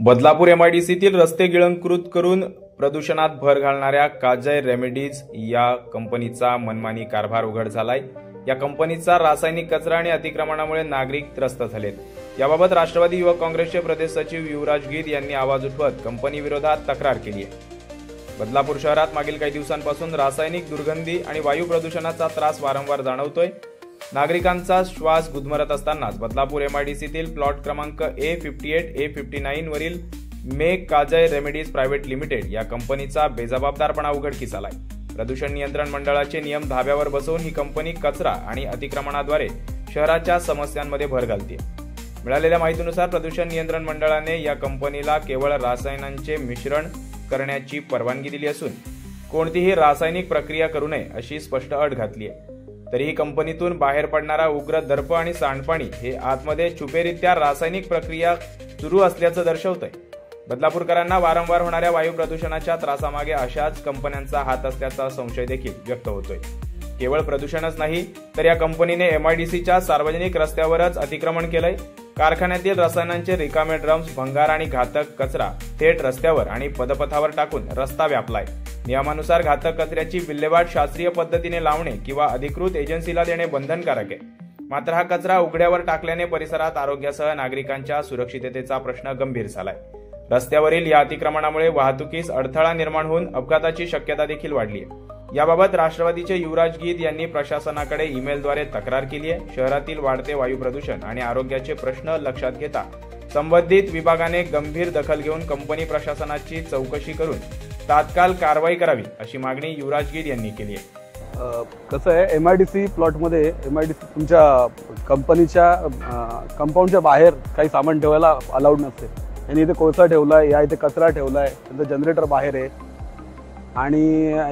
बदलापूर एमआयडीसीतील रस्ते गिळंकृत करून प्रदूषणात भर घालणाऱ्या काजय रेमेडीज या कंपनीचा मनमानी कारभार उघड झालाय। या कंपनीचा रासायनिक कचरा आणि अतिक्रमणामुळे नागरिक त्रस्त झालेत। याबाबत राष्ट्रवादी युवक काँग्रेसचे प्रदेश सचिव युवराज गीत यांनी आवाज उठवत कंपनी विरोधात तक्रार केली आहे। बदलापूर शहरात मागील काही दिवसांपासून रासायनिक दुर्गंधी आणि वायू प्रदूषणाचा त्रास वारंवार जाणवतोय। नागरिकांचा श्वास गुदमरत असतानाच बदलापूर एमआयडीसीतील प्लॉट क्रमांक A58 A59 वरील मेक काजय रेमेडीज प्रायव्हेट लिमिटेड या कंपनीचा बेजबाबदारपणा उघडकीस आलाय। प्रदूषण नियंत्रण मंडळाचे नियम धाब्यावर बसवून ही कंपनी कचरा आणि अतिक्रमणाद्वारे शहराच्या समस्यांमध्ये भर घालते। मिळालेल्या माहितीनुसार प्रदूषण नियंत्रण मंडळाने या कंपनीला केवळ रसायनांचे मिश्रण करण्याची परवानगी दिली असून कोणतीही रासायनिक प्रक्रिया करू नये अशी स्पष्ट अट घातली आहे। तरीही कंपनीतून बाहेर पडणारा उग्र दर्प आणि सांडपाणी हे आतमध्ये छुपेरित्या रासायनिक प्रक्रिया सुरू असल्याचं दर्शवतंय। बदलापूरकरांना वारंवार होणाऱ्या वायू प्रदूषणाच्या त्रासामागे अशाच कंपन्यांचा हात असल्याचा संशय देखील व्यक्त होतोय। केवळ प्रदूषणच नाही तर या कंपनीने एमआयडीसीच्या सार्वजनिक रस्त्यावरच अतिक्रमण केलंय। कारखान्यातील रसायनांचे रिकामे ड्रम्स, भंगार आणि घातक कचरा थेट रस्त्यावर आणि पदपथावर टाकून रस्ता व्यापलाय। नियमानुसार घातक कचऱ्याची विल्हेवाट शास्त्रीय पद्धतीने लावणे किंवा अधिकृत एजन्सीला देणे बंधनकारक आहे। मात्र हा कचरा उघड्यावर टाकल्याने परिसरात आरोग्यासह नागरिकांच्या सुरक्षिततेचा प्रश्न गंभीर झालाय। रस्त्यावरील या अतिक्रमणामुळे वाहतुकीस अडथळा निर्माण होऊन अपघाताची शक्यता देखील वाढली आहे। याबाबत राष्ट्रवादीचे युवराज गीत यांनी प्रशासनाकडे ईमेलद्वारे तक्रार केली आहे। शहरातील वाढते वायू प्रदूषण आणि आरोग्याचे प्रश्न लक्षात घेता संबंधित विभागाने गंभीर दखल घेऊन कंपनी प्रशासनाची चौकशी करून तात्काळ कारवाई करावी अशी मागणी युवराज गीत यांनी केली आहे। कसं आहे, एमआयडीसी प्लॉटमध्ये एमआयडीसी तुमच्या कंपनीच्या कंपाऊंडच्या बाहेर काही सामान ठेवायला अलाउड नसते। यांनी इथे कोळसा ठेवलाय, या इथे कचरा ठेवलाय, त्यांचं जनरेटर बाहेर आहे आणि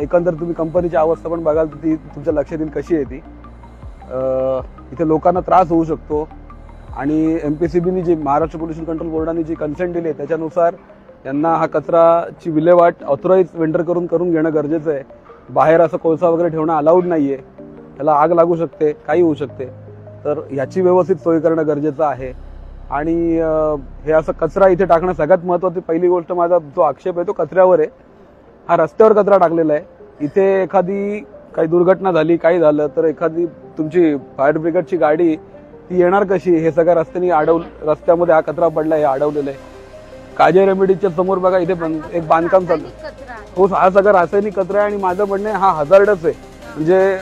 एकंदर तुम्ही कंपनीची अवस्था पण बघाल तर ती तुमच्या लक्षात येईल कशी आहे ती। इथे लोकांना त्रास होऊ शकतो आणि एमपीसीबीने जी महाराष्ट्र पोल्युशन कंट्रोल बोर्डाने जी कन्सेंट दिली आहे त्याच्यानुसार त्यांना हा कचराची विल्हेवाट ऑथोराइज वेंडर करून घेणं गरजेचं आहे। बाहेर असं कोळसा वगैरे ठेवणं अलाउड नाही आहे, त्याला आग लागू शकते, काही होऊ शकते, तर ह्याची व्यवस्थित सोय करणं गरजेचं आहे। आणि हे असं कचरा इथे टाकणं सगळ्यात महत्त्वाची पहिली गोष्ट, माझा जो आक्षेप आहे तो कचऱ्यावर आहे। हा रस्त्यावर कचरा टाकलेला आहे। इथे एखादी काही दुर्घटना झाली, काही झालं तर एखादी तुमची फायर ब्रिगेडची गाडी ती येणार कशी, हे सगळ्या रस्त्यामध्ये हा कचरा पडला, हे अडवलेलं आहे। काजय रेमेडीजच्या समोर बघा, इथे एक बांधकाम चालू हो, हा सगळा रासायनिक कचरा आहे आणि माझं म्हणणं आहे हा हजार्डच आहे। म्हणजे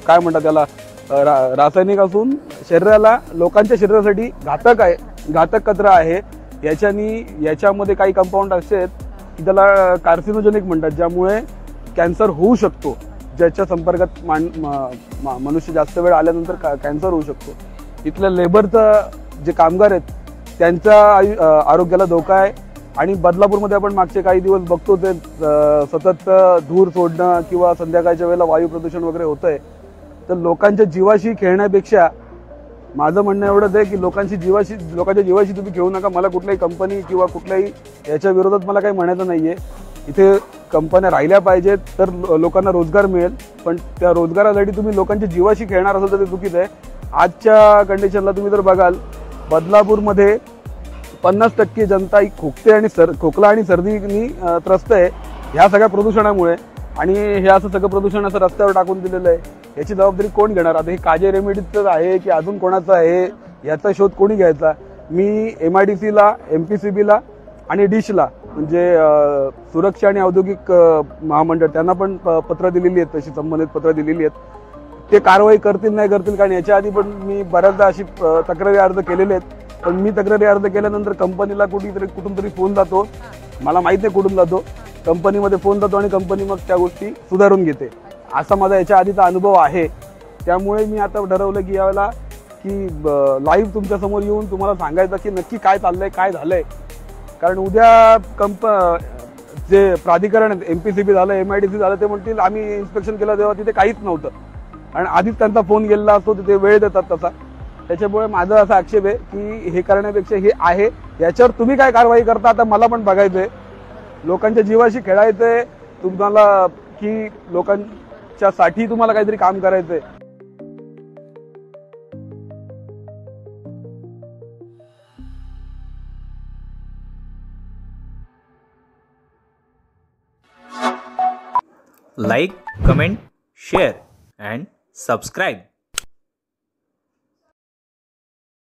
काय म्हणतात त्याला, रासायनिक असून शरीराला, लोकांच्या शरीरासाठी घातक आहे, घातक कचरा आहे। याच्यामध्ये काही कंपाऊंड असे आहेत की त्याला कार्सिनोजेनिक म्हणतात, ज्यामुळे कॅन्सर होऊ शकतो। ज्याच्या संपर्कात मनुष्य जास्त वेळ आल्यानंतर कॅन्सर होऊ शकतो। इथल्या लेबरचं जे कामगार आहेत त्यांच्या आरोग्याला धोका आहे। आणि बदलापूरमध्ये आपण मागचे काही दिवस बघतो ते सतत धूर सोडणं किंवा संध्याकाळच्या वेळेला वायू प्रदूषण वगैरे होतंय। तर लोकांच्या जीवाशी खेळण्यापेक्षा माझं म्हणणं एवढंच आहे की लोकांच्या जीवाशी तुम्ही खेळू नका। मला कुठल्याही कंपनी किंवा कुठल्याही याच्या विरोधात मला काही म्हणायचं नाहीये। इथे कंपन्या राहिल्या पाहिजेत तर लोकांना रोजगार मिळेल, पण त्या रोजगारासाठी तुम्ही लोकांच्या जीवाशी खेळणार असाल तर ते चुकीचं आहे। आजच्या कंडिशनला तुम्ही जर बघाल, बदलापूरमध्ये 50% जनता ही खोकला आणि सर्दीनी त्रस्त आहे ह्या सगळ्या प्रदूषणामुळे। आणि हे असं सगळं प्रदूषण असं रस्त्यावर टाकून दिलेलं आहे, याची जबाबदारी कोण घेणार? आता हे काजय रेमेडीजचं आहे की अजून कोणाचं आहे, याचा शोध कोणी घ्यायचा? मी एमआयडीसीला, एमपीसीबीला आणि डिशला म्हणजे सुरक्षा आणि औद्योगिक महामंडळ त्यांना पण पत्र दिलेली आहेत, तशी संबंधित पत्र दिलेली आहेत। ते कारवाई करतील नाही करतील, कारण याच्या आधी पण मी बऱ्याचदा अशी तक्रारी अर्ज केलेले आहेत। पण मी तक्रारी अर्ज केल्यानंतर कंपनीला कुठून तरी फोन जातो, मला माहित नाही कुठून जातो, कंपनीमध्ये फोन जातो आणि कंपनी मग त्या गोष्टी सुधारून घेते। असा माझा याच्या आधीचा अनुभव आहे। त्यामुळे मी आता ठरवलं की यावेळेला की लाईव्ह तुमच्यासमोर येऊन तुम्हाला सांगायचं की नक्की काय चाललंय, काय झालंय। कारण उद्या जे प्राधिकरण एमपीसीबी झालं, एमआयडीसी झालं, ते म्हणतील आम्ही इन्स्पेक्शन केलं तेव्हा तिथे काहीच नव्हतं आणि आधीच त्यांचा फोन गेलेला असतो, तिथे वेळ देतात तसा। त्याच्यामुळे माझा असा आक्षेप आहे की हे करण्यापेक्षा हे आहे, याच्यावर तुम्ही काय कारवाई करता आता मला पण बघायचंय। लोकांच्या जीवाशी खेळायचंय तुम्हाला की लोकांच्यासाठी तुम्हाला काहीतरी काम करायचंय। like, comment, share and subscribe.